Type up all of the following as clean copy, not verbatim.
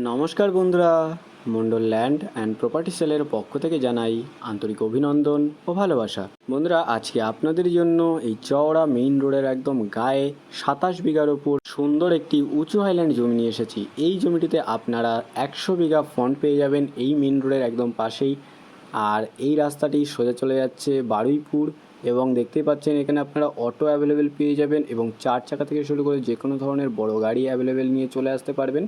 নমস্কার বন্ধুরা, Mondal land and property সেলের পক্ষ থেকে জানাই আন্তরিক অভিনন্দন ও ভালোবাসা। বন্ধুরা, আজকে আপনাদের জন্য এই চওড়া মেইন রোডের একদম গায়ে 27 বিঘার ওপর সুন্দর একটি উঁচু হাইল্যান্ড জমি নিয়ে এসেছি। এই জমিটিতে আপনারা 100 বিঘা ফ্রন্ট পেয়ে যাবেন এই মেইন রোডের একদম পাশেই। আর এই রাস্তাটি সোজা চলে যাচ্ছে বারুইপুর, এবং দেখতেই পাচ্ছেন এখানে আপনারা অটো অ্যাভেলেবেল পেয়ে যাবেন এবং 4 চাকা থেকে শুরু করে যে কোনো ধরনের বড় গাড়ি অ্যাভেলেবেল নিয়ে চলে আসতে পারবেন।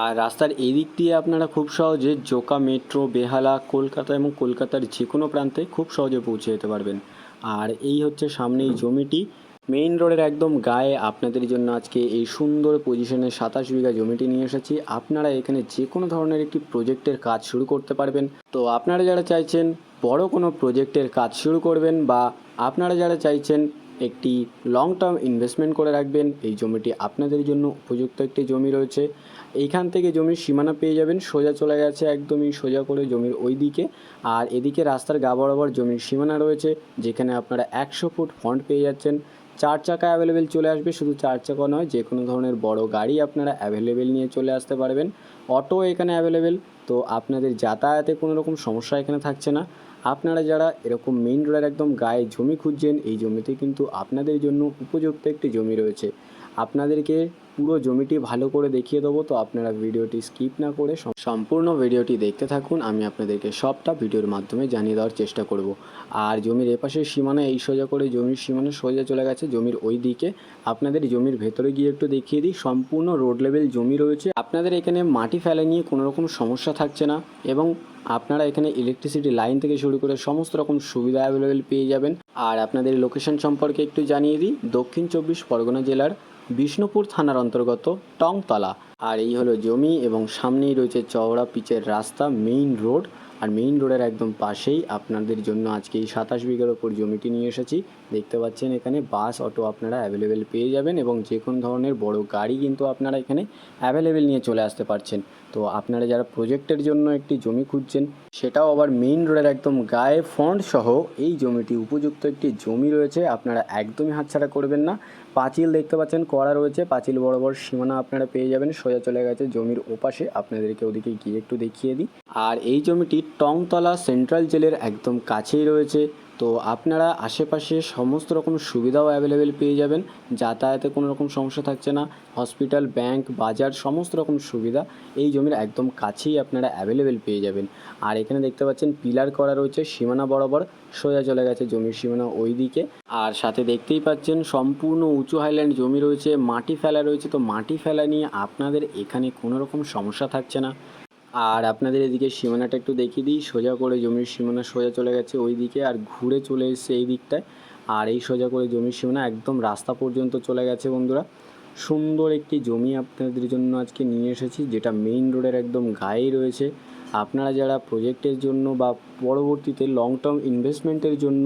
আর রাস্তার এই দিক দিয়ে আপনারা খুব সহজে জোকা মেট্রো, বেহালা, কলকাতা এবং কলকাতার যে কোনো প্রান্তে খুব সহজে পৌঁছে যেতে পারবেন। আর এই হচ্ছে সামনেই জমিটি, মেইন রোডের একদম গায়ে আপনাদের জন্য আজকে এই সুন্দর পজিশনে 27 বিঘা জমিটি নিয়ে এসেছি। আপনারা এখানে যে কোনো ধরনের একটি প্রজেক্টের কাজ শুরু করতে পারবেন। তো আপনারা যারা চাইছেন বড় কোনো প্রজেক্টের কাজ শুরু করবেন, বা আপনারা যারা চাইছেন একটি লং টার্ম ইনভেস্টমেন্ট করে রাখবেন, এই জমিটি আপনাদের জন্য উপযুক্ত একটি জমি রয়েছে। এইখান থেকে জমির সীমানা পেয়ে যাবেন, সোজা চলে গেছে একদমই সোজা করে জমির ওই দিকে। আর এদিকে রাস্তার গা বরাবর জমির সীমানা রয়েছে, যেখানে আপনারা 100 ফুট ফ্রন্ট পেয়ে যাচ্ছেন। 4 চাকা অ্যাভেলেবেল চলে আসবে, শুধু 4 চাকা নয়, যে কোনো ধরনের বড় গাড়ি আপনারা অ্যাভেলেবেল নিয়ে চলে আসতে পারবেন। অটো এখানে অ্যাভেলেবেল, তো আপনাদের যাতায়াতে কোনো রকম সমস্যা এখানে থাকছে না। আপনারা যারা এরকম মেইন রোডের একদম গায়ে জমি খুঁজছেন, এই জমিতে কিন্তু আপনাদের জন্য উপযুক্ত একটি জমি রয়েছে। আপনাদেরকে পুরো জমিটি ভালো করে দেখিয়ে দেবো, তো আপনারা ভিডিওটি স্কিপ না করে সম্পূর্ণ ভিডিওটি দেখতে থাকুন। আমি আপনাদেরকে সবটা ভিডিওর মাধ্যমে জানিয়ে দেওয়ার চেষ্টা করব। আর জমির এপাশের সীমানা এই সোজা করে জমির সীমানা সোজা চলে গেছে জমির ওই দিকে। আপনাদের জমির ভেতরে গিয়ে একটু দেখিয়ে দিই, সম্পূর্ণ রোড লেভেল জমি রয়েছে। আপনাদের এখানে মাটি ফেলা নিয়ে কোনো রকম সমস্যা থাকছে না, এবং আপনারা এখানে ইলেকট্রিসিটি লাইন থেকে শুরু করে সমস্ত রকম সুবিধা অ্যাভেলেবেল পেয়ে যাবেন। আর আপনাদের লোকেশন সম্পর্কে একটু জানিয়ে দিই, দক্ষিণ 24 পরগনা জেলার বিষ্ণুপুর থানার অন্তর্গত টংতলা। আর এই হলো জমি, এবং সামনেই রয়েছে চওড়া পিচের রাস্তা, মেইন রোড। আর মেইন রোডের একদম পাশেই আপনাদের জন্য আজকে এই 27 বিঘার ওপর জমিটি নিয়ে এসেছি। দেখতে পাচ্ছেন এখানে বাস, অটো আপনারা অ্যাভেলেবেল পেয়ে যাবেন, এবং যে কোনো ধরনের বড় গাড়ি কিন্তু আপনারা এখানে অ্যাভেলেবেল নিয়ে চলে আসতে পারছেন। তো আপনারা যারা প্রজেক্টের জন্য একটি জমি খুঁজছেন, সেটাও আবার মেইন রোডের একদম গায়ে ফ্রন্ট সহ, এই জমিটি উপযুক্ত একটি জমি রয়েছে। আপনারা একদমই হাতছাড়া করবেন না। পাঁচিল দেখতে পাচ্ছেন করা রয়েছে, পাঁচিল বরাবর সীমানা আপনারা পেয়ে যাবেন, সোজা চলে গেছে জমির ওপাশে। আপনাদেরকে ওদিকে গিয়ে একটু দেখিয়ে দিই। আর এই জমিটি টংতলা সেন্ট্রাল জেলের একদম কাছেই রয়েছে। তো আপনারা আশেপাশে সমস্ত রকম সুবিধাও অ্যাভেলেবেল পেয়ে যাবেন, যাতায়াতে কোনো রকম সমস্যা থাকছে না। হসপিটাল, ব্যাংক, বাজার সমস্ত রকম সুবিধা এই জমির একদম কাছেই আপনারা অ্যাভেলেবেল পেয়ে যাবেন। আর এখানে দেখতে পাচ্ছেন পিলার করা রয়েছে সীমানা বরাবর, সোজা চলে গেছে জমির সীমানা ওই দিকে। আর সাথে দেখতেই পাচ্ছেন সম্পূর্ণ উঁচু হাইল্যান্ড জমি রয়েছে, মাটি ফেলা রয়েছে। তো মাটি ফেলা নিয়ে আপনাদের এখানে কোনো রকম সমস্যা থাকছে না। আর আপনাদের এদিকে সীমানাটা একটু দেখিয়ে দিই, সোজা করে জমির সীমানা সোজা চলে গেছে ওই দিকে, আর ঘুরে চলে এসেছে এই দিকটায়। আর এই সোজা করে জমির সীমানা একদম রাস্তা পর্যন্ত চলে গেছে। বন্ধুরা, সুন্দর একটি জমি আপনাদের জন্য আজকে নিয়ে এসেছি, যেটা মেইন রোডের একদম গায়েই রয়েছে। আপনারা যারা প্রজেক্টের জন্য বা পরবর্তীতে লং টার্ম ইনভেস্টমেন্টের জন্য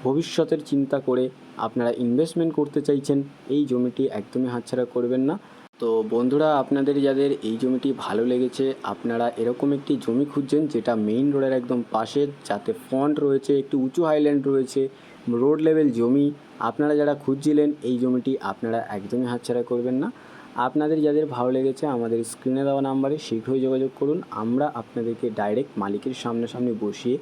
ভবিষ্যতের চিন্তা করে আপনারা ইনভেস্টমেন্ট করতে চাইছেন, এই জমিটি একদমই হাতছাড়া করবেন না। তো বন্ধুরা, আপনাদের যাদের এই জমিটি ভালো লেগেছে, আপনারা এরকম একটি জমি খুঁজছেন যেটা মেইন রোডের একদম পাশে, যাতে ফ্রন্ট রয়েছে, একটি উঁচু হাইল্যান্ড রয়েছে, রোড লেভেল জমি, আপনারা যারা খুঁজছিলেন এই জমিটি আপনারা একদমই হাতছাড়া করবেন না। আপনাদের যাদের ভালো লেগেছে আমাদের স্ক্রিনে দেওয়া নাম্বারে শীঘ্রই যোগাযোগ করুন। আমরা আপনাদেরকে ডাইরেক্ট মালিকের সামনাসামনি বসিয়ে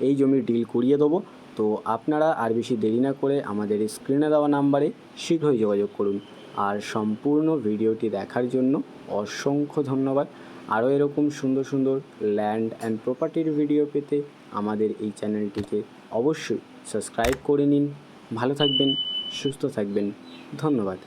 এই জমির ডিল করিয়ে দেবো। তো আপনারা আর বেশি দেরি না করে আমাদের স্ক্রিনে দেওয়া নাম্বারে শীঘ্রই যোগাযোগ করুন। আর সম্পূর্ণ ভিডিওটি দেখার জন্য অসংখ্য ধন্যবাদ। আরও এরকম সুন্দর সুন্দর ল্যান্ড অ্যান্ড প্রপার্টির ভিডিও পেতে আমাদের এই চ্যানেলটিকে অবশ্যই সাবস্ক্রাইব করে নিন। ভালো থাকবেন, সুস্থ থাকবেন, ধন্যবাদ।